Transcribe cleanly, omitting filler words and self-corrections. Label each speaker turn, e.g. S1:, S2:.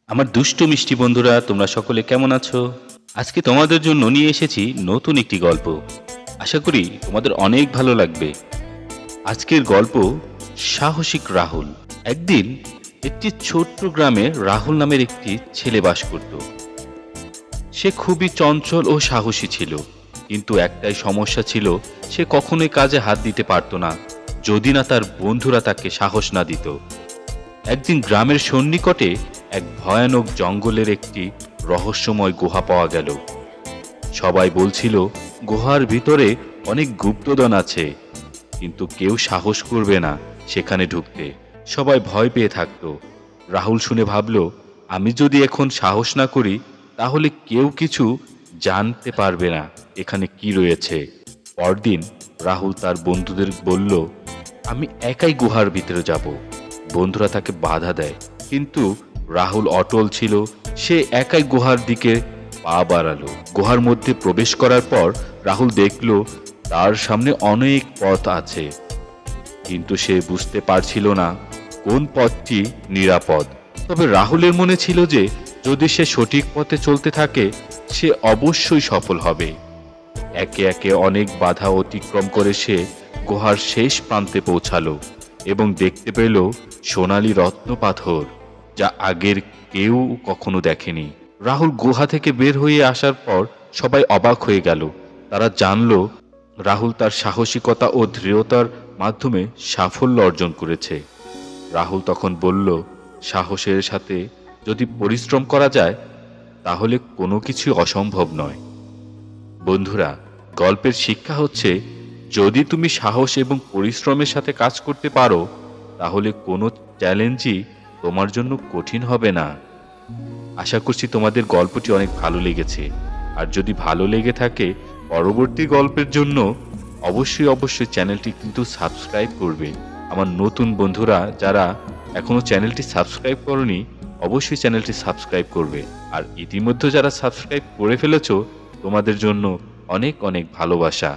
S1: আমার দুষ্টু মিষ্টি বন্ধুরা, তোমরা সকলে কেমন আছো? আজকে তোমাদের জন্য নিয়ে এসেছি নতুন একটি গল্প। আশা করি তোমাদের অনেক ভালো লাগবে। আজকের গল্প সাহসিক রাহুল। একদিন একটি ছোট্ট গ্রামে রাহুল নামের একটি ছেলে বাস করত। সে খুবই চঞ্চল ও সাহসী ছিল, কিন্তু একটাই সমস্যা ছিল, সে কখনোই কাজে হাত দিতে পারত না যদি না তার বন্ধুরা তাকে সাহস না দিত। একদিন গ্রামের সন্নিকটে এক ভয়ানক জঙ্গলের একটি রহস্যময় গুহা পাওয়া গেল। সবাই বলছিল গুহার ভিতরে অনেক গুপ্তধন আছে, কিন্তু কেউ সাহস করবে না সেখানে ঢুকতে। সবাই ভয় পেয়ে থাকতো। রাহুল শুনে ভাবল, আমি যদি এখন সাহস না করি তাহলে কেউ কিছু জানতে পারবে না এখানে কি রয়েছে। পরদিন রাহুল তার বন্ধুদের বলল, আমি একাই গুহার ভিতরে যাব। বন্ধুরা তাকে বাধা দেয়, কিন্তু রাহুল অটল ছিল। সে একাই গুহার দিকে পা বাড়ালো। গুহার মধ্যে প্রবেশ করার পর রাহুল দেখল তার সামনে অনেক পথ আছে, কিন্তু সে বুঝতে পারছিল না কোন পথটি নিরাপদ। তবে রাহুলের মনে ছিল যে যদি সে সঠিক পথে চলতে থাকে সে অবশ্যই সফল হবে। একে একে অনেক বাধা অতিক্রম করে সে গুহার শেষ প্রান্তে পৌঁছালো এবং দেখতে পেল সোনালী রত্ন পাথর, যা আগের কেউ কখনো দেখেনি। রাহুল গুহা থেকে বের হয়ে আসার পর সবাই অবাক হয়ে গেল। তারা জানল রাহুল তার সাহসিকতা ও দৃঢ়তার মাধ্যমে সাফল্য অর্জন করেছে। রাহুল তখন বলল, সাহসের সাথে যদি পরিশ্রম করা যায় তাহলে কোনো কিছু অসম্ভব নয়। বন্ধুরা, গল্পের শিক্ষা হচ্ছে, যদি তুমি সাহস এবং পরিশ্রমের সাথে কাজ করতে পারো তাহলে কোনো চ্যালেঞ্জই তোমার জন্য কঠিন হবে না। আশা করছি তোমাদের গল্পটি অনেক ভালো লেগেছে। আর যদি ভালো লেগে থাকে পরবর্তী গল্পের জন্য অবশ্যই চ্যানেলটি কিন্তু সাবস্ক্রাইব করবে। আমার নতুন বন্ধুরা যারা এখনো চ্যানেলটি সাবস্ক্রাইব করনি অবশ্যই চ্যানেলটি সাবস্ক্রাইব করবে। আর ইতিমধ্যে যারা সাবস্ক্রাইব করে ফেলেছো তোমাদের জন্য অনেক অনেক ভালোবাসা।